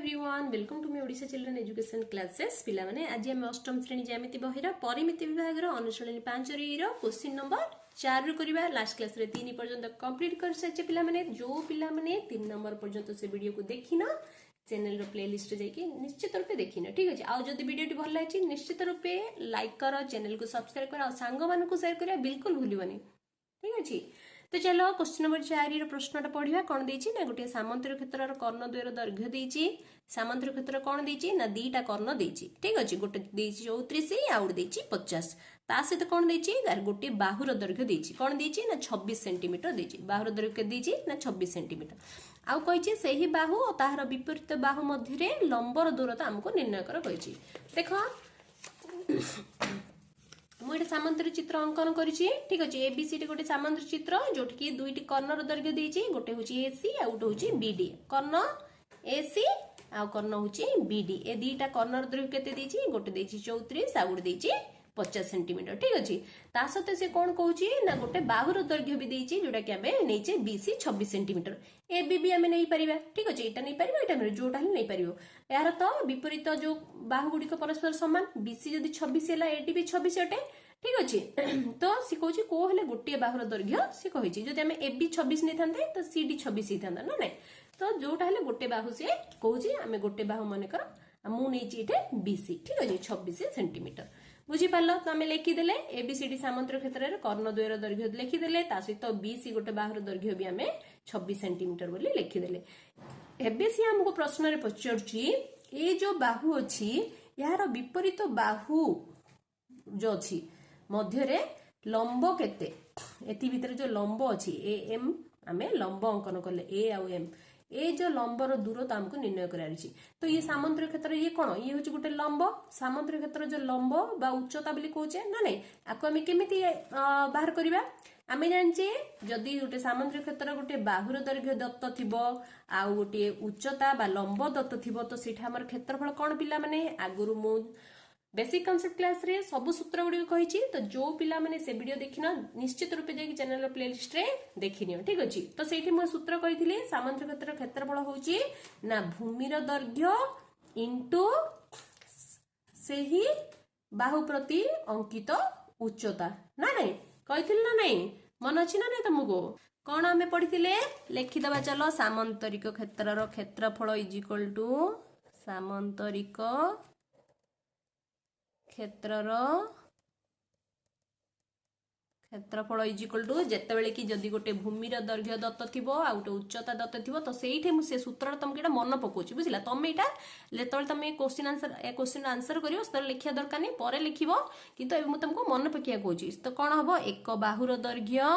Everyone welcome to me Odisha children education classes पिला माने आज हम अष्टम श्रेणी ज्यामिति बहिर परिमिति विभाग रो अनुशीलनी 5 रो क्वेश्चन नंबर 4 रो करिबा लास्ट क्लास रे 3 पर्यंत कंप्लीट कर सचे पिला माने जो पिला माने 3 नंबर पर्यंत से वीडियो को देखिना चैनल रो प्लेलिस्ट जाई निश्चित रूप देखिना ठीक अछि आ जदी वीडियो भल लागी निश्चित रूप लाइक करो चैनल को सब्सक्राइब करो आ संग मान को शेयर करिया बिल्कुल भूलिबनी ठीक अछि। तो चलो क्वेश्चन नंबर 4 प्रश्नटा पढ़िया कौन देछि ना गोटे सामंतर क्षेत्र कर्ण द्वयर दैर्घ्य देछि सामंतर क्षेत्र कौन देछि ना दीटा कर्ण देछि ठीक अछि गोटे देछि 34 आ गोटे देछि 50 ता सहित कौन देछि गोटे बाहुर दैर्घ्य देछि कौन देछि ना 26 सेंटीमीटर देछि बाहुर दैर्घ्य देछि ना 26 सेंटीमीटर आउ कहिछि सेही बाहु और ताहार विपरीत बाहु मध्य रे लंबर दूरता हमको निर्णय कर कहिछि। देखो मुझे सामंतर चित्र अंकन करिछि ठीक अछि एबीसीडी गोटे सामंतर चित्र जोठी कि दुईटी कर्णर दैर्घ्य देछि गोटे होछि एसी आ गोटे होछि बीडी कर्ण एसी आ कर्ण होछि बीडी ए दीटा कर्णर दैर्घ्य केते देछि गोटे देछि 34 आ गोटे देछि 50 सेंटीमीटर ठीक अछि ता सते से कोन कहूछि ना गोटे बाहुर दैर्घ्य भी देछि जोटा कि हमें नेचे बीसी 26 सेंटीमीटर एबी भी हमें नहीं परिबा ठीक अछि एटा नहीं परिबा एटा जोटा ही नहीं परिबो यार तो विपरीत जो बाहु गुडी को परस्पर समान बीसी जदी 26 हैला एडी भी 26 अटे ठीक अछि तो सी कहूछि को हेले गोटे बाहुर दैर्घ्य सी कहिछि जदी हमें एबी 26 नै थांते तो सीडी 26 ही थांता ना नै तो जोटा हेले गोटे बाहु से कहूछि हमें गोटे बाहु माने कर मु नेछि एटे बीसी ठीक अछि 26 सेंटीमीटर बुझी पारलो तो हमें लिखिदेले एबीसीडी सामंतर क्षेत्र रे कर्ण द्वयर दैर्घ्य लिखिदेले ता सहित बीसी गोटे बाहुर दैर्घ्य भी हमें 26 सेंटीमीटर बोली लिखिदेले। एबे सी हमको प्रश्न रे पचारछि ए जो बाहु अछि यार विपरीत बाहु जो अछि मध्य रे लंब केते एति भीतर जो लंब अछि ए एम हमें लंब अंकन करले ए आ एम ए जो लंबर दूरता हमको निर्णय करारिछि तो ये सामंतर क्षेत्र ये कोन ये होछि गोटे लंब सामंतर क्षेत्र जो लंब बा उच्चता बोली कहूचे ना नै आको हम केमिति बाहर करिबा आमे जानचे जदी गोटे सामंतर क्षेत्र गोटे बाहुर दैर्घ्य दत्त थिबो आ गोटे उच्चता बा लंब दत्त थिबो तो सेठा हमर क्षेत्रफल कोन पिला माने आगुरु मु बेसिक कांसेप्ट क्लास रे सब सूत्र गुडी कहिछि तो जो पिला माने से वीडियो देखिना निश्चित रूप जे चैनल प्लेलिस्ट रे देखिनियो ठीक अछि तो सेठी म सूत्र कहिथिले सामंतर क्षेत्र क्षेत्रफल होछि ना भूमिर दैर्घ्य इनटू सेही बाहु प्रति अंकित उच्चता ना नै कहिथिल ना नै मन अछि ना नै तुमको कोन हमें पढिथिले लिखि दबा चलो सामंतरिक क्षेत्रर क्षेत्रफल इज इक्वल टू सामंतरिक क्षेत्रर क्षेत्रफल इज इक्वल टू जेतेबेले कि जदी गोटे भूमिर दैर्घ्य दत्त थिबो आ गोटे उच्चता दत्त थिबो तो सेइठे मु से सूत्र तुमके एटा मन पकोछि बुझिला तमे एटा लेतोल तमे क्वेश्चन आंसर करियो सर लिखिया दरकार नै परे लिखिबो किंतु एबे मु तुमको मन पकिया कहूछि तो कोन हबो एक बाहुर दैर्घ्य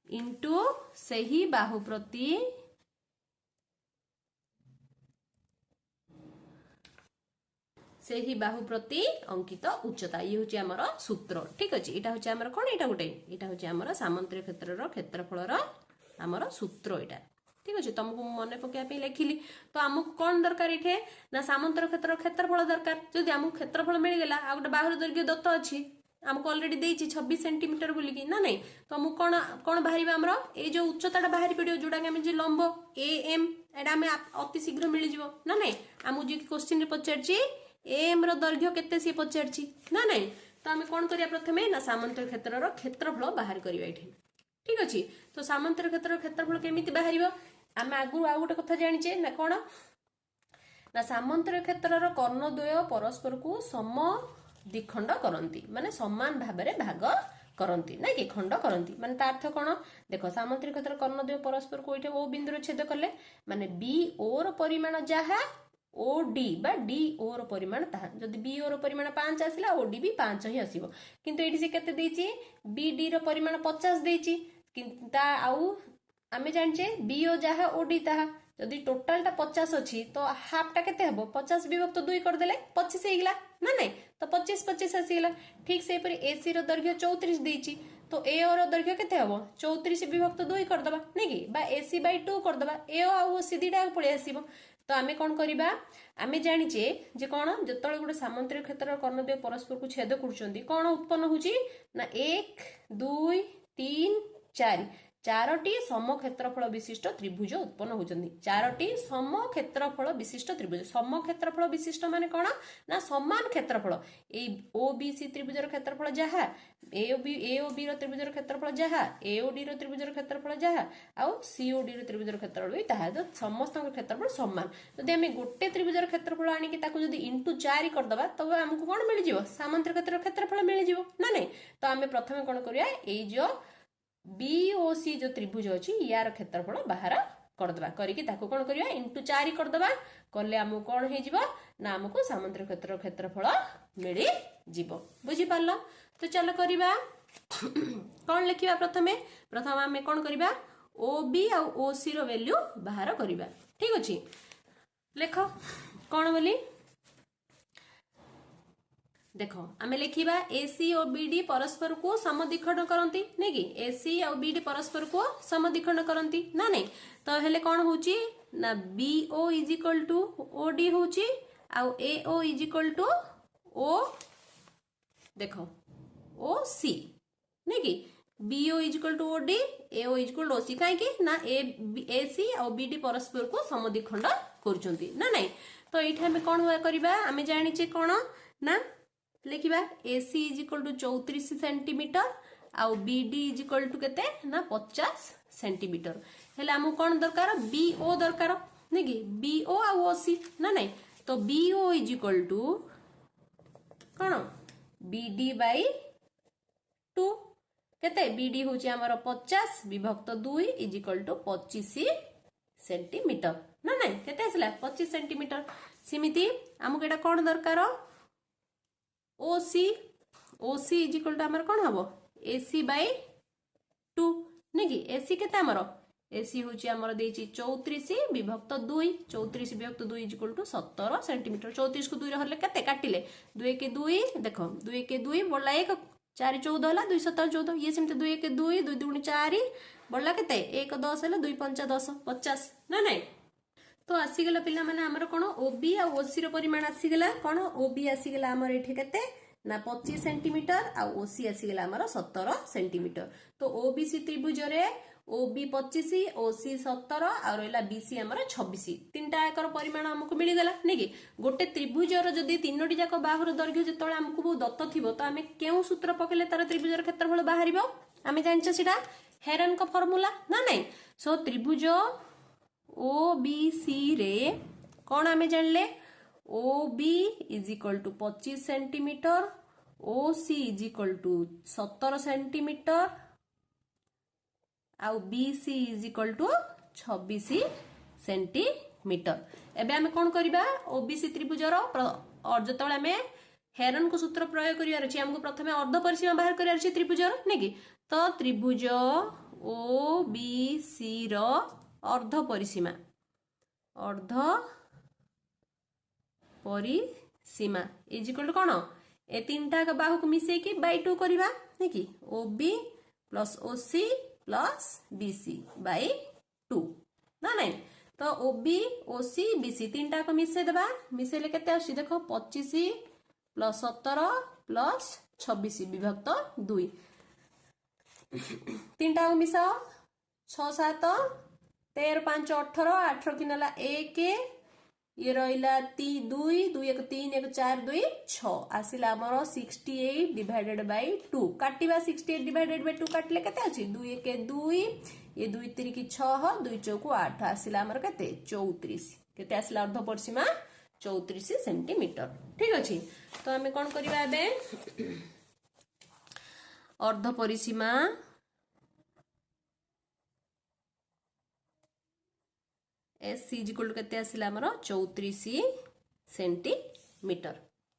इनटू सेही बाहु प्रति सेही बाहु प्रति अंकित उच्चता ये होची हमर सूत्र ठीक अछि एटा होची हमर कोन एटा गोटे एटा होची हमर सामंतर क्षेत्रर क्षेत्रफलर हमर सूत्र एटा ठीक अछि तुमको मने पकिया पे लिखिली तो हमको कोन दरकार इठे ना सामंतर क्षेत्रर क्षेत्रफल दरकार जदी हमको क्षेत्रफल मिल गेला आ गोटे बाहुर दैर्घ्य दत्त अछि हमको ऑलरेडी देछि 26 सेंटीमीटर बोली कि ना नै तो हमको कोन कोन बाहरिबा हमर ए जो उच्चताटा बाहरी पडियो जोडा के हम जे लंब ए एम एटा हम अति शीघ्र मिल जिवो ना नै हमु जे क्वेश्चन रे पचारछि एम रो दैर्घ्य केते से पचारछि ना नै तो हमें कोन करिया प्रथमे ना सामंतर क्षेत्रर क्षेत्रफल बाहर करिया एठी ठीक अछि तो सामंतर क्षेत्रर क्षेत्रफल केमिति बाहरिबो हम आगु आ गोटे कथा जानिचे ना कोन ना सामंतर क्षेत्रर कर्ण द्वय परस्पर को सम द्विखंड करंती माने समान भाबरे भाग करंती ना कि खंड करंती माने ता अर्थ कोन देखो सामंतर क्षेत्र कर्ण द्वय परस्पर को इठे ओ बिंदु छेद करले माने बी ओ रो परिमाण जाहा ओ डी बा डी ओ रो परिमाण ता जदी बी ओ रो परिमाण 5 आसिला ओ डी भी 5 ही आसीबो किंतु एठी से केते देछि बी डी रो परिमाण 50 देछि किंतु ता आउ आमे जानचे बी ओ जाहा ओ डी ताहा जदी टोटल ता 50 अछि तो हाफ टा केते हबो 50 विभक्त 2 कर देले 25 हे गेला ना नै तो 25 25 आसी गेला ठीक से पर एसी रो दैर्घ्य 34 देछि तो ए ओ रो दैर्घ्य केते हबो 34 विभक्त 2 कर दबा नै कि बा एसी बाय 2 कर दबा ए ओ आ सी दीटा पळे आसीबो तो आमे कोन करिबा आमे जानिचे जे कोन जतळे गुटे सामंतर क्षेत्र कर्ण द्वय परस्पर को छेद करछंती कोन उत्पन्न होची ना 1 2 3 4 चारोटी सम क्षेत्रफल विशिष्ट त्रिभुज उत्पन्न होचंदी चारोटी सम क्षेत्रफल विशिष्ट त्रिभुज सम क्षेत्रफल विशिष्ट माने कोन ना समान क्षेत्रफल ए ओ बी सी त्रिभुजर क्षेत्रफल जहा ए ओ बी रो त्रिभुजर क्षेत्रफल जहा ए ओ डी रो त्रिभुजर क्षेत्रफल जहा आ सी ओ डी रो त्रिभुजर क्षेत्रफल भी ताहा तो समस्त क्षेत्रफल समान जदि हम गोटे त्रिभुजर क्षेत्रफल आनी कि ताकू जदि * 4 कर दबा तब हमको कोन मिल जिवो सामांतर क्षेत्रफल मिल जिवो ना नहीं तो आमे प्रथमे कोन करिया ए जो बीओसी जो त्रिभुज अच्छी यार क्षेत्रफल बाहर करदबा करिकी ताको कोन करिया * 4 करदबा कले हमको कोन हे जिवो ना हमको सामांतर क्षेत्रफल मिली जिवो बुझी पारलो तो चलो करिबा कोन लिखिबा प्रथमे आमे कोन करिबा ओबी आ ओसी रो वैल्यू बाहर करिबा ठीक अछि लेख कोन बोली देखो आमे लिखिबा एसी और बीडी परस्पर को समद्विखंड करंती नै कि एसी और बीडी परस्पर को समद्विखंड करंती ना नहीं तो हेले कोन होची ना बीओ = ओडी होची आ एओ = ओ देखो ओसी नै कि बीओ = ओडी एओ = ओसी काहे कि ना एसी और बीडी परस्पर को समद्विखंड करचंती ना नहीं तो एठा हमें कोन होया करबा हमें जानि चे कोन ना लिखिबा AC = 34 सेंटीमीटर आउ BD = केते ना 50 सेंटीमीटर हेले हमु कोन दरकार BO दरकार नै कि BO आ OC ना नहीं तो BO = कोन BD/2 केते BD होची हमर 50 विभक्त 2 = 25 सेंटीमीटर ना नहीं केते आसला 25 सेंटीमीटर सिमिति हमु केटा कोन दरकार ओसी = हमर कोन हबो AC/2 नै कि AC केते हमर AC होची हमर देची 34 विभक्त 2 34 विभक्त 2 = 17 सेंटीमीटर 34 को 2 रे हरले केते काटिले 2 के 2 देखो 2 के 2 बोला 1 4 14 होला 2 7 14 ये सेमते 2 के 2 2 2 4 बोला केते 1 10 होला 2 5 10 50 ना नहीं तो आसीगला पिला माने हमर कोन ओबी आ ओसी रो परिमाण आसीगला कोन ओबी आसीगला हमर एठी केते ना 25 सेंटीमीटर आ ओसी आसीगला हमर 17 सेंटीमीटर तो ओबीसी त्रिभुज रे ओबी 25 ओसी 17 आ रहला बीसी हमर 26 तीनटा एकर परिमाण हमको मिली गला नै कि गोटे त्रिभुज रो जदी तीनोटी जाक बाहुर दैर्घ्य जतळे हमको दत्त थिबो तो हमें केउ सूत्र पकेले तार त्रिभुज रो क्षेत्रफल बाहरिबो हमें जानछ सिटा हेरन को फार्मूला ना नहीं सो त्रिभुज OBC रे कौन आमे जानले OB = 25 सेंटीमीटर OC = 17 सेंटीमीटर आउ BC = 26 सेंटीमीटर एबे हमें कौन करिबा OBC त्रिभुजर और जतळे हमें हेरन को सूत्र प्रयोग करियार अछि हमको प्रथमे अर्ध परिसीमा बाहर करियार अछि त्रिभुजर नै कि तो त्रिभुज OBC रो अर्ध परिसीमा = कोन ए तीनटा का बाहु को मिसे की /2 करबा नै कि OB + OC + BC/2 ना नहीं तो OB OC BC तीनटा को मिसे देबा मिसेले केते आसी देखो 25 + 17 + 26 विभक्त 2 तीनटा को मिसा 6 7 13 5 18 18 की नला 1 ये रहिला 2 2 1 3 1 4 2 6 आसिला हमर 68/2 काटिबा 68/2 काटले केते अछि 2 1 2 ये 2 3 की 6 2 4 8 आसिला हमर केते 34 केते आसिला अर्ध परिसीमा 34 सेंटीमीटर ठीक अछि तो हमें कोन करिबा बे अर्ध परिसीमा SC = केते आसिला हमर 34 सेंटीमीटर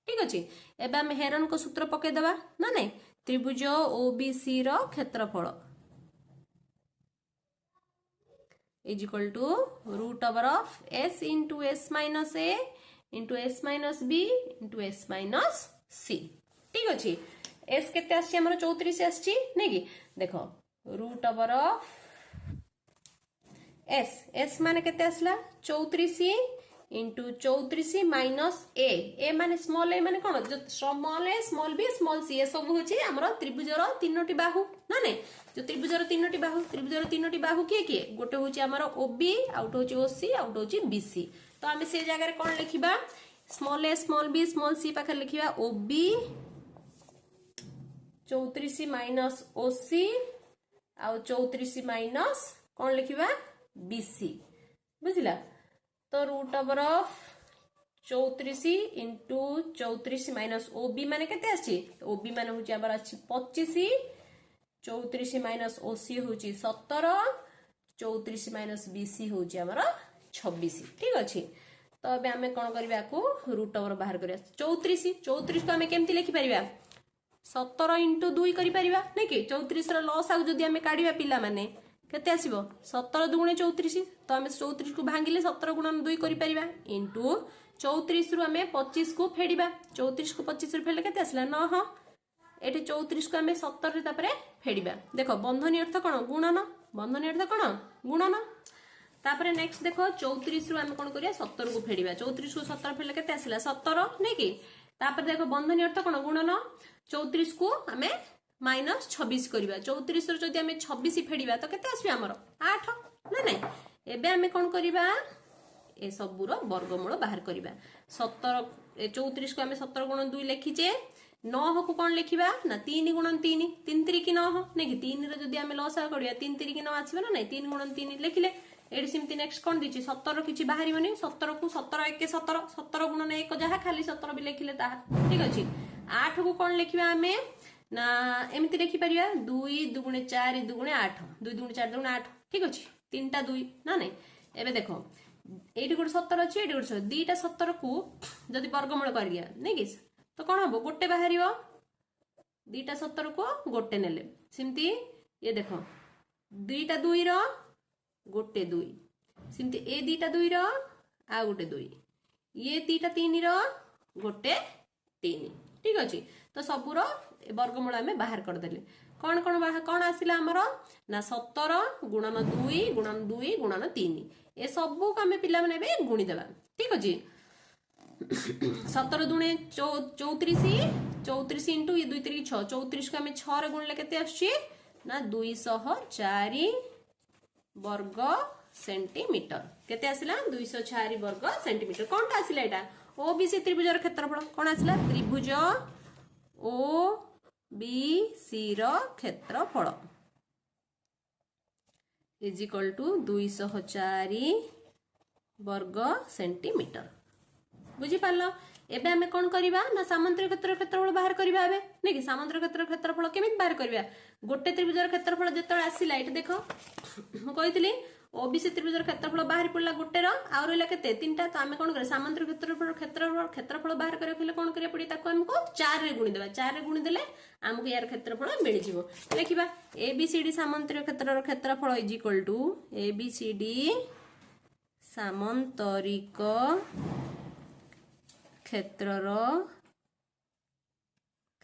ठीक अछि एबे हम हेरन को सूत्र पके देबा ना नहीं त्रिभुज OBC रो क्षेत्रफल = S * S - A * S - B * S - C ठीक अछि S केते आछि हमर 34 आछि नै कि देखो √S माने केते आसला 34 इंटू 34 माइनस ए माने स्मॉल ए माने कौन जो स्मॉल ए स्मॉल बी स्मॉल सी ए सब होची हमरो त्रिभुजर तीनोटी बाहु ना नहीं जो त्रिभुजर तीनोटी बाहु किए किए गोटे होची हमरो ओबी आउट होची ओसी आउट होची बीसी तो आमे से जगह रे कोन लिखिबा स्मॉल ए स्मॉल बी स्मॉल सी पाखे लिखिबा ओबी 34 माइनस ओसी आउ 34 माइनस कोन लिखिबा बीसी बुझिला तो root over of 34 into 34 minus OB माने केते आछि ओबी माने होची हमर अछि 25 34 माइनस ओसी होची 17 34 माइनस बीसी होची हमर 26 ठीक अछि तो अबे हमें कोन करबा को रूट ओवर बाहर करिया 34 को हमें केमति लिखि परिबा 17 इंटू 2 करि परिबा नै कि 34 रो लॉस आ जदी हमें काढिबा पिला माने केते आसीबो 17 दुगुणे 34 तो हमें 34 को भांगिले 17 गुणन 2 करि परिबा इंटू 34 रु हमें 25 को फेडिबा 34 को 25 रु फेडले केते आसला 9 एठी 34 को हमें 17 रे तापरे फेडिबा देखो बंधनी अर्थ कोन गुणन बंधनी अर्थ कोन गुणन तापरे नेक्स्ट देखो 34 रु हमें कोन करिया 17 को फेडिबा 34 को 17 फेडले केते आसला 17 नै कि तापरे देखो बंधनी अर्थ कोन गुणन 34 को हमें माइनस 26 करिबा 34 रो जदी हमें 26 फेडिबा तो केते आसीबा हमर 8 ना नै एबे हमें कोन करिबा ए सबुरो वर्गमूल बाहर करिबा 17 34 को हमें 17 गुणन 2 लिखिचे 9 को कोन लिखिबा ना 3 गुणन 3 3 3 की 9 नै कि 3 रो जदी हमें लॉस करिया 3 3 की 9 आसीबा ना नै 3 गुणन 3 लिखिले एडी सिमती नेक्स्ट कोन दिछि 17 रो किछि बाहरी बनी 17 को 17 1 17 17 गुणन 1 जहा खाली 17 भी लिखिले ता ठीक अछि 8 को कोन लिखिबा हमें ना एमती देखि परिया 2 दुगुणे 4 दुगुणे 8 2 दुगुणे 4 दुगुणे 8 ठीक अछि 3टा 2 ना नै एबे देखो एठी गोटे 17 अछि एठी गोटे दीटा 17 को जदी वर्गमूल करिया नै कि तो कोन हबो गोटे बाहरियो दीटा 17 को गोटे नेले सिमती ये देखो दीटा 2 रो गोटे 2 सिमती ए दीटा 2 रो आ गोटे 2 ये दीटा 3 रो गोटे 3 ठीक अछि तो सबुरो वर्गमूल हमें बाहर कर देले कौन कौन आसिला हमरो ना 17 गुणन 2 गुणन 2 गुणन 3 ए सबु को हमें पिला माने बे गुणी देबा ठीक अछि 17 दुणे 34 34 इंटू ये 2 3 6 34 को हमें 6 रे गुणले केते आछि ना 204 वर्ग सेंटीमीटर केते आसिला 204 वर्ग सेंटीमीटर कोनटा आसिला एटा ओबीसी त्रिभुजर क्षेत्रफल कोन आसिला त्रिभुज ओ बी सी रो क्षेत्रफल इज इक्वल टू 204 वर्ग सेंटीमीटर बुझी पारलो एबे हमें कोन करिबा ना सामांतर क्षेत्रफल बाहर करिबा एबे नै कि सामांतर क्षेत्रफल केमित बाहर करिबा गोटे त्रिभुजर क्षेत्रफल जतळे आसिला एटा देखो म कहितली ओबीसी त्रिभुजर क्षेत्रफल बाहर पड़ला गोटे रो आ रहला केते तीनटा तो हमें कोन करे सामांतर क्षेत्रफल बाहर करे खेले कोन करे पड़ी ताको हमको 4 रे गुणी देबा 4 रे गुणी देले हमको यार क्षेत्रफल मिल जिवो लिखिबा एबीसीडी सामांतर क्षेत्रफल इज इक्वल टू एबीसीडी सामांतरिक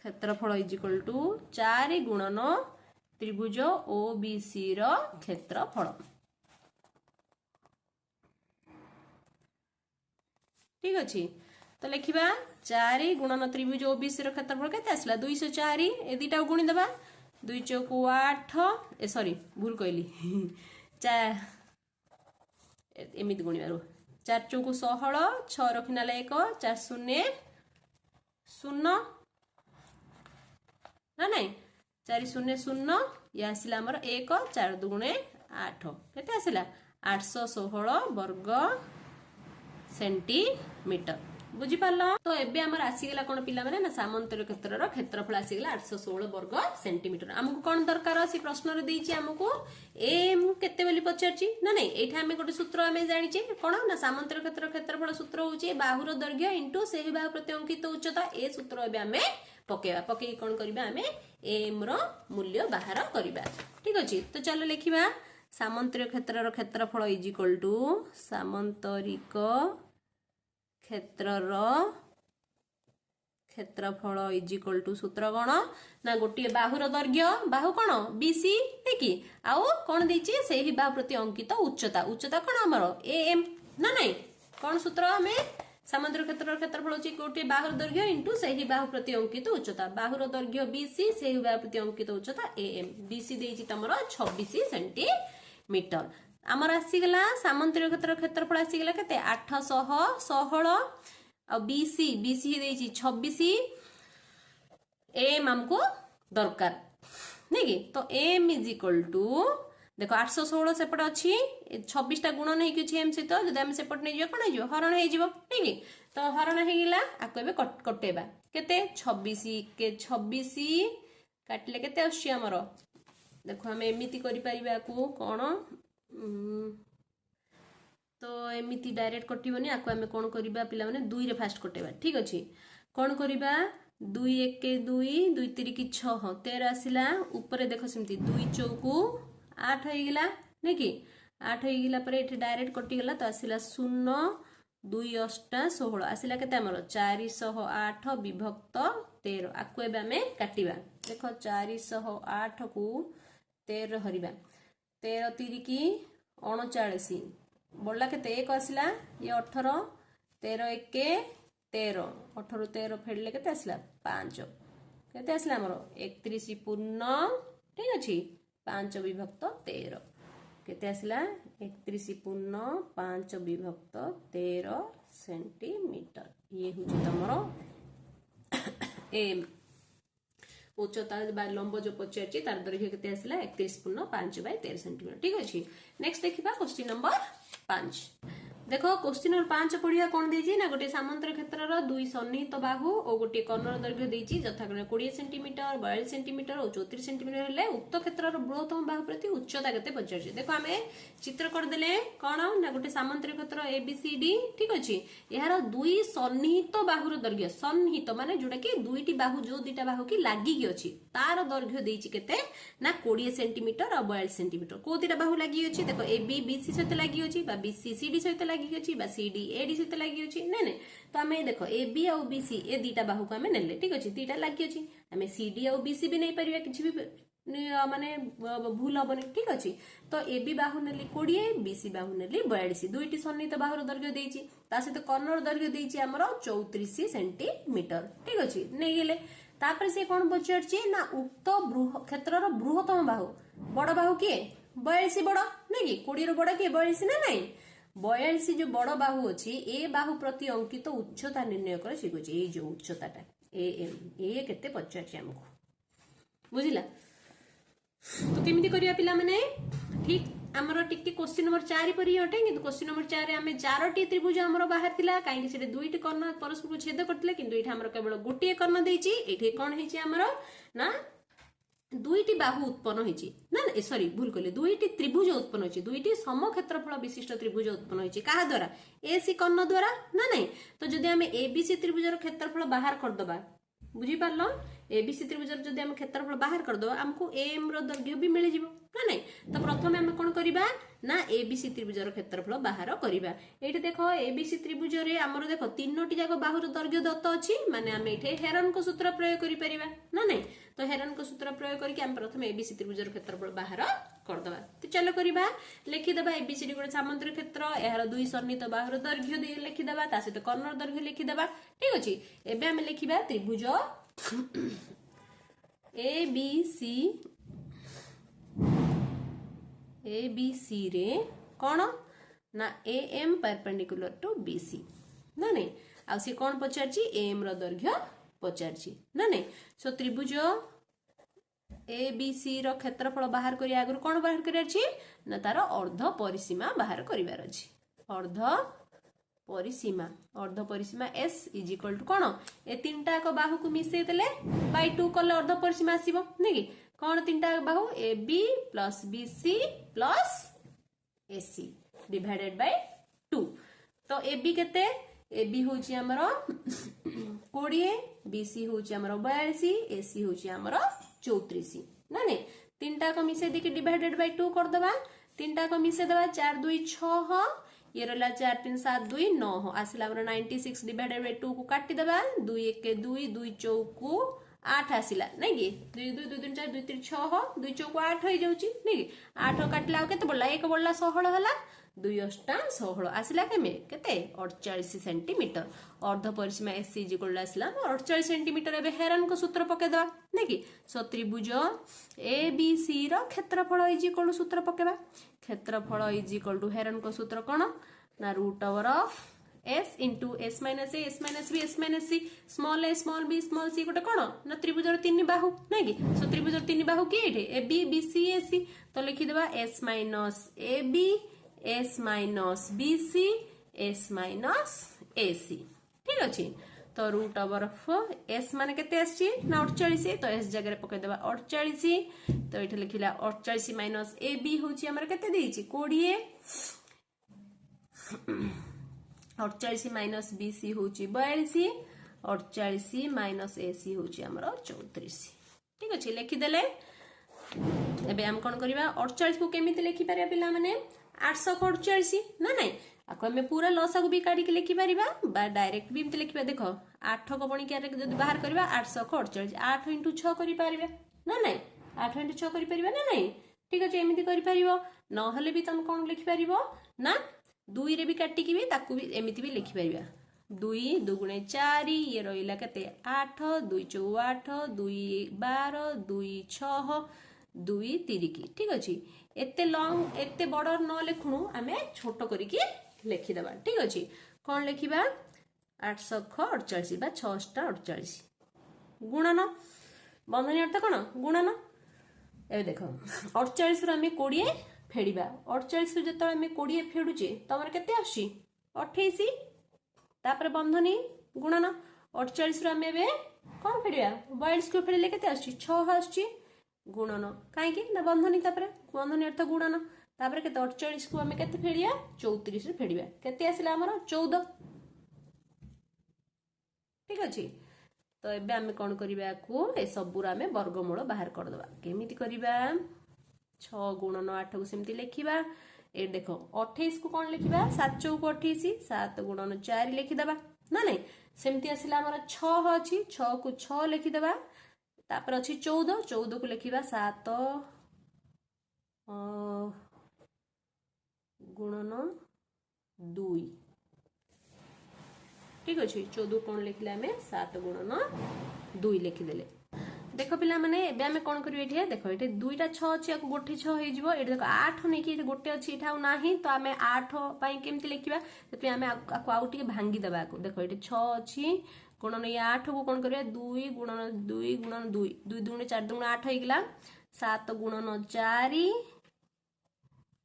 क्षेत्रफल इज इक्वल टू 4 गुणन त्रिभुज ओबीसी रो क्षेत्रफल ठीक अछि तो लिखिबा 4 गुणन त्रिभुज ओबीसी रो क्षेत्रफल केते आसला 204 ए दीटा गुणी देबा 2 चौक 8 ए सॉरी भूल कहली 4 एमित गुणिबारो 4 चौक 16 6 रखिनाले 1 4 0 0 ना नहीं 4 0 0 ये आसला हमर 1 4 दुगुणे 8 केते आसला 816 वर्ग सेंटीमीटर बुझी पारलो तो एबे हमर आसीगला कोन पिला माने ना सामांतर क्षेत्रर क्षेत्रफल आसीगला 816 वर्ग सेंटीमीटर हमको कोन दरकार अछि प्रश्न रे देछि हमको एम केते बोली पचारछि ना नै एठा हमें गोटे सूत्र हमें जानि छि कोन ना सामांतर क्षेत्रफल सूत्र होछि बाहुर दैर्घ्य इनटू सेहि बाहु प्रति अंकित उच्चता ए सूत्र एबे हमें पकेई कोन करबा हमें एम रो मूल्य बाहर करबा ठीक अछि तो चलो लिखिबा सामांतर क्षेत्रर क्षेत्रफल इज इक्वल टू सामांतरिक क्षेत्रर क्षेत्रफल इज इक्वल टू सूत्र कोन ना गोटे बाहुर दैर्घ्य बाहु कोन बीसी देखि आउ कोन दिछि सेही बाहु प्रति अंकित उच्चता कोन हमर एम ना नै कौन सूत्र हमें सामांतर क्षेत्र क्षेत्रफल होची गोटे बाहुर दैर्घ्य इंटू सही बाहु प्रति अंकित उच्चता बाहुर दैर्घ्य बीसी सही बाहु प्रति अंकित उच्चता एम बीसी देची तमरो 26 सेंटीमीटर आमर आसीगला सामांतर क्षेत्र क्षेत्रफल आसीगला केते 816 आ बीसी बीसी देची 26 एम हमको दरकार नहीं कि तो एम इज इक्वल टू देखो 816 सेपट अच्छी 26 टा गुणन है कि एम सहित जदि आम सेपट नहीं कौन हो हरण हो नहीं कि तो हरण होगा आपको एवं कटेबा केते 26 के 26 काटिले केते आछी हमर देखो आम एमिति करि परिबा को कोन तो एमिति डायरेक्ट कटिबनी आको आम कोन करबा पिला माने 2 रे फास्ट कटेबा ठीक अछि कोन करबा 2 1 के 2 2 3 की 6 13 आसिला ऊपर देखो सेमती 2 चौकू 8 हो गला नहीं कि 8 हो गला पर एठी डायरेक्ट कटि गला तो आसिला 0 2 8 16 आसिला केते हमर 408 विभक्त 13 आको एबे हमें काटिबा देखो 408 को 13 हरिबा 13 3 की 39 बड़ला केते 1 आसिला ये 18 13 1 के 13 18 13 फेडले केते आसिला 5 केते आसिला हमर 31 पूर्ण ठीक अछि 5 विभक्त 13 केते आसिला 31 पूर्ण 5 विभक्त 13 सेंटीमीटर ये हुची तमरो एम उच्चता लंब जो पचार तार दैर्घ्य केते आसिला 31 पूर्ण 5/13 सेंटीमीटर ठीक अछि नेक्स्ट देखिबा क्वेश्चन नंबर 5 देखो क्वेश्चन नंबर 5 पढ़िया कौन देजी ना गोटे सामांतर क्षेत्रर दुई सन्निहित बाहु और गोटे कर्णर दैर्घ्य देजी यथाक्रमे 20 सेंटीमीटर 42 सेंटीमीटर और 34 सेंटीमीटर हेले उक्त क्षेत्रर बृहत्तम बाहु प्रति उच्चता केते पचारछि देखो आमे चित्र कर देले कोन ना गोटे सामांतर क्षेत्र एबीसीडी ठीक अछि यार दुई सन्निहित बाहुर दैर्घ्य सन्निहित माने जोटा कि दुईटी बाहु जो दुईटा बाहु की लागि गी अछि तार दैर्घ्य देछि केते ना 20 सेंटीमीटर और 42 सेंटीमीटर को दुईटा बाहु लागि अछि देखो एबी बीसी सहित लागि अछि बा बीसी सीडी सहित लागि अछि बा सीडी एडी सहित लागि अछि नै नै तो हमें देखो एबी और बीसी ए दुईटा बाहु को हमें नेले ठीक अछि दुईटा लागि अछि हमें सीडी और बीसी भी नै परिबा किछि भी माने भूल हबनी ठीक अछि तो एबी बाहु नेली 20 बीसी बाहु नेली 42 दुईटी सन्निहित बाहुर दैर्घ्य देछि ता सहित कर्णर दैर्घ्य देछि हमर 34 सेंटीमीटर ठीक अछि नै गेले तापर से कोन पचारछि ना उक्त क्षेत्रर बृहत्तम बाहु बड़ बाहु के 42 बड़ नै कि 20 रो बड़ के 42 ना नै 42 जो बड़ बाहु अछि ए बाहु प्रति अंकित उच्चता निर्णय कर सिखुछि ए जो उच्चताटा एम ए केते पचारछि हमको बुझिला तो केमिति करिया पिला माने ठीक हमरो टिके क्वेश्चन नंबर 4 परि हटे किंतु क्वेश्चन नंबर 4 रे हमें चारोटी त्रिभुज हमरो बाहर थिला काहे कि से दुईटी कर्ण परस्पर को छेद करथिले किंतु एठा हमरो केवल गोटिए कर्ण देछि एठे कोन हेछि हमरो ना दुईटी बाहु उत्पन्न होइछि ना सॉरी भूल कले दुईटी त्रिभुज उत्पन्न होइछि दुईटी सम क्षेत्रफल विशिष्ट त्रिभुज उत्पन्न होइछि काहा द्वारा एसी कर्ण द्वारा ना नहीं तो जदि हमें एबीसी त्रिभुजर क्षेत्रफल बाहर कर दबा बुझी पारलो एबीसी त्रिभुजर जदि हम क्षेत्रफल बाहर कर दबा हमको एम रो दैर्घ्य भी मिल जिवो ना नहीं तो प्रथमे हम कोन करिबा ना एबीसी त्रिभुजर क्षेत्रफल बाहर करिबा एठी देखो एबीसी त्रिभुज रे हमरो देखो तीनोटी जाको बाहुर दैर्घ्य दत्त अछि माने हम एठे हेरन को सूत्र प्रयोग करि परिबा ना नहीं तो हेरन को सूत्र प्रयोग करके हम प्रथमे एबीसी त्रिभुजर क्षेत्रफल बाहर कर दबा तो चलो करिबा लिखि दबा एबीसी गोटे सामांतर क्षेत्र एहार दुई सन्निहित बाहुर दैर्घ्य दे लिखि दबा ता सहित कर्णर दैर्घ्य लिखि दबा ठीक अछि एबे हम लिखिबा त्रिभुज एबीसी रे कौन ना एएम परपेंडिकुलर टू बीसी ना नहीं आ सी कौन पचारछि एम रो दैर्घ्य पचारछि ना नहीं सो त्रिभुज एबीसी रो क्षेत्रफल बाहर करी आगु कौन बाहर करियार छी ना तार अर्ध परिसीमा बाहर करिवार अछि अर्ध परिसीमा एस इज इक्वल टू कौन ए तीनटा को बाहु को मिसै देले बाय 2 कले अर्ध परिसीमा आसीबो नै कि कौन तीनटा बाहु A B plus B C plus A C divided by 2 तो ए बी केते ए बी होची हमरो 20 बी सी होची हमरो 42 ए सी होची हमरो 34 ना नहीं तीनटा को मिसै देके डिवाइडेड बाय 2 कर दबा तीनटा को मिसै दबा 4 2 6 ये रहला 4 3 7 2 9 आसिला हमरो 96 डिवाइडेड बाय 2 को काटी दबा 2 1 के 2 2 चौकू 8 आसिला नै कि 2 2 2 3 4 2 3 6 2 चौकू 8 हो जाउची नै कि 8 काटला केते बोलला 1 बोलला 16 हला 2 अष्टा 16 आसला केते 48 सेंटीमीटर अर्ध परिसीमा एसी इक्वल टू आसला 48 सेंटीमीटर। एबे हेरन को सूत्र पकेदवा नै कि सो त्रिभुज ए बी सी रो क्षेत्रफल इज इक्वल टू सूत्र पकेबा क्षेत्रफल इज इक्वल टू हेरन को सूत्र कोन ना root over of s into s minus A s minus B s minus C small a small b small c गोटे कोन ना त्रिभुजर तीन बाहु नै कि सो त्रिभुजर तीन बाहु कि एठे ए बी बी सी ए सी तो लिखि देबा s minus A B s minus B C s minus A C ठीक अछि। तो रूट ओवर ऑफ s माने केते आछि ना 48 तो s जगह रे पके देबा 48 तो एठे लिखिला 48 माइनस ए बी होची हमर केते देइछि 20 48 माइनस बी सी होची 42 48 माइनस ए सी होची हमर 34 ठीक अछि लिखि देले। एबे हम कोन करबा 48 को केमिति लिखि पारिया पिला माने 848 ना नै आको हमें पूरा लसा को भी काढी के लिखि पारिबा बा डायरेक्ट भी लिखिबा देखो 8 को बणी के जदी बाहर करबा 848 8 * 6 करि पारिबा ना नै 8 * 6 करि पारिबा ना नै ठीक अछि एमिति करि पारिबो न हले भी तुम कोन लिखि पारिबो ना 2 रे भी काटी की भी ताकू भी एमिति भी लिखि पारिबा 2 2 गुणे 4 ये रहिला केते 8 2 4 8 2 12 2 6 2 3 की ठीक अछि एते लॉन्ग एते बड़ न लिखुनु आमे छोटो करी की लिखि देबा ठीक अछि कोन लिखिबा 848 बा 648 गुणन बंधनी अर्थ कोन गुणन ए देखो 48 रो आमे 20 फेडिबा 48 रो जतो आमे 20 फेडुचे तमर केते आछि 28 तापर बंधनी गुणन 48 रो आमे बे कोन फेडिबा 42 को फेडिले केते आछि 6 आछि गुणन काहे कि ना बंधनी तापर बंधनी अर्थ गुणन तापर केते 48 को आमे केते फेडिया 34 रे फेडिबा केते आसिला हमर 14 ठीक अछि। तो एबे आमे कोन करिबा को ए सबुर आमे वर्गमूल बाहर कर दबा केमिति करिबा 6 गुणन 8 को सेमति लिखिबा ए देखो 28 को कोन लिखिबा 7 चौक 28 7 गुणन 4 लिखि दबा ना नै सेमति आसिला हमर 6 अछि 6 को 6 लिखि दबा तापर अछि 14 14 को लिखिबा 7 गुणन 2 ठीक अछि 14 कोन लिखले हमें 7 गुणन 2 लिखि देले देखो पिला माने एबे हमें कोन करिवे एठी देखो एठी दुईटा 6 अछि आको गोटे 6 हे जिवो एठी देखो 8 नै कि गोटे अछि एठाउ नाही तो हमें 8 पई केमति लिखिबा तपे हमें आको आउट के भांगी देबा को देखो एठी 6 अछि गुणन ये 8 को कोन करिवे 2 गुणन 2 गुणन 2 2 दुणे 4 दुणे 8 हे गेला 7 गुणन 4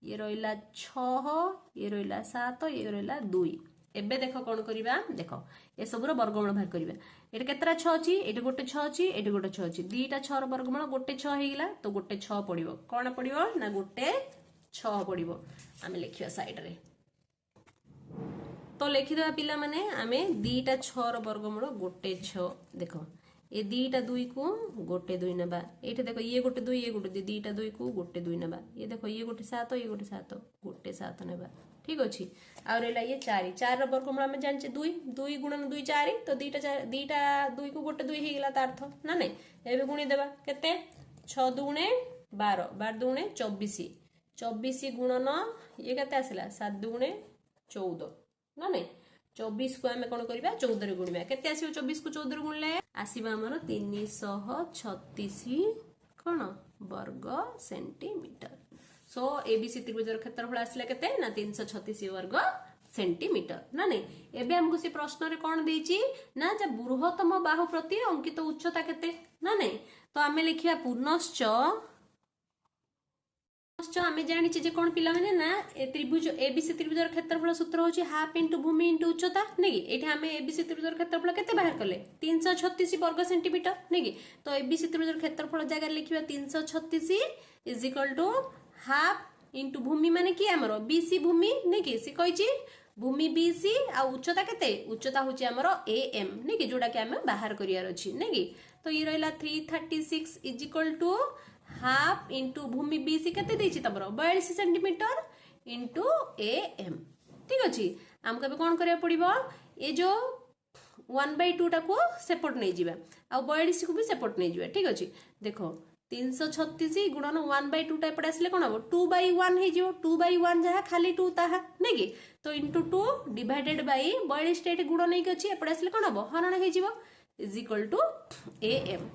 ये रहिला 6 ये रहिला 7 ये रहिला 2 एबे देखो कोन करिबा देखो ए सबरो वर्गमूल बाहर करिबा एटे केतरा 6 अछि एटे गोटे 6 अछि एटे गोटे 6 अछि दीटा 6 रो वर्गमूल गोटे 6 हे गेला तो गोटे 6 पडिबो कोन पडिबो ना गोटे 6 पडिबो आमे लिखिया साइड रे तो लिखि देबा पिला माने आमे दीटा 6 रो वर्गमूल गोटे 6 देखो ए दीटा 2 को गोटे 2 नेबा एटे देखो ये गोटे 2 ये गोटे दीटा 2 को गोटे 2 नेबा ये देखो ये गोटे 7 ये गोटे 7 गोटे 7 नेबा ठीक अछि आ रेला ये 4 4 रो वर्गमूल हम जानचे 2 2 गुणन 2 4 तो दीटा 4 दीटा 2 को गोटे 2 हे गेला त अर्थ ना नै एबे गुणी देबा केते 6 दुणे 12 12 दुणे 24 24 गुणन ये केते आसिला 7 दुणे 14 ना नै 24 को हमें कोन करबा 14 रे गुणबा केते आसीबो 24 को 14 रे गुणले आसीबा हमर 336 कोन वर्ग सेंटीमीटर सो एबीसी त्रिभुजर क्षेत्रफल आसिला केते ना 336 वर्ग सेंटीमीटर ना नै एबे हमको से प्रश्न रे कोन देछि ना जे बृहत्तम बाहु प्रति अंकित उच्चता केते ना नै तो हमें लिखिया पुनश्च हमें जानि जे कोन पिला माने ना ए त्रिभुज एबीसी त्रिभुजर क्षेत्रफल सूत्र होछि हाफ इनटू भूमि इनटू उच्चता नै कि एठी हमें एबीसी त्रिभुजर क्षेत्रफल केते बाहर करले 336 वर्ग सेंटीमीटर नै कि तो एबीसी त्रिभुजर क्षेत्रफल जगह लिखिबा 336 is equal to half into भूमि माने कि हमरो बीसी भूमि नै कि से कहिछि भूमि बीसी आ उच्चता केते उच्चता होछि हमरो एएम नै कि जोडा के हमें बाहर करियार अछि नै कि तो ये रहला 336 is equal to half into भूमि बीसी केते देछि तमरो 42 सेंटीमीटर इनटू एएम ठीक अछि हमको बे कोन करिया पड़िबो ए जो 1/2 टा को सेपरेट नै जिबा आ 42 को भी सेपरेट नै जिबा ठीक अछि देखो 336 गुणन 1/2 टा एपटे आसले कोन हो 2/1 हे जिवो 2/1 जहा खाली 2 ताहा नै कि तो इनटू 2 डिवाइडेड बाय 42 टा गुणन नै कि अछि एपटे आसले कोन हो हरण हे जिवो is equal to am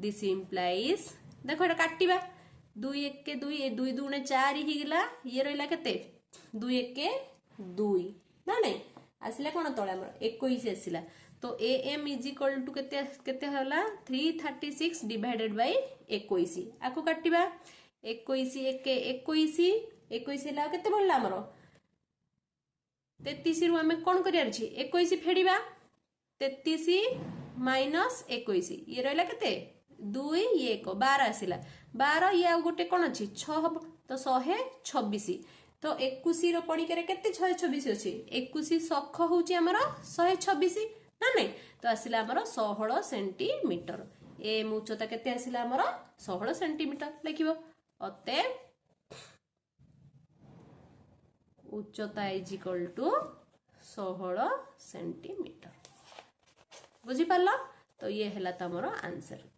this implies देखो एटा काटिबा 2 1 के 2 ए 2 2 4 ही गेला ये रहला केते 2 1 के 2 ना नै आसले कोन तळे हमर 21 आसिला तो am इज इक्वल टू केते केते होला 336 डिवाइडेड बाय 21 आको काटिबा 21 1 के 21 21 ला केते बोलला हमर 33 रु हमें कोन करियार छी 21 फेडिबा 33 माइनस 21 ये रहला केते 2 1 12 आसिला 12 ये गोटे कोन अछि 6 हबो तो 126 तो 21 रो पड़ी करे केते 126 अछि 21 सख होची हमर 126 ना नै तो आसिला हमर 16 सेंटीमीटर एम उच्चता केते आसिला हमर 16 सेंटीमीटर लिखिबो अते उच्चता इज इक्वल टू 16 सेंटीमीटर बुझी पारला तो ये हला तमरो आंसर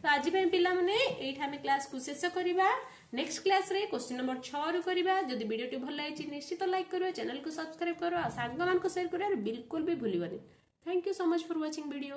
तो आज पे पिला माने एठा में क्लास को शेष करिबा नेक्स्ट क्लास रे क्वेश्चन नंबर 6 रु करिबा जदि वीडियो टी भल लागिछि निश्चित लाइक करियो चैनल को सब्सक्राइब करो आ सांग मान को शेयर करियो बिल्कुल भी भूलिबनी thank you so much for watching video.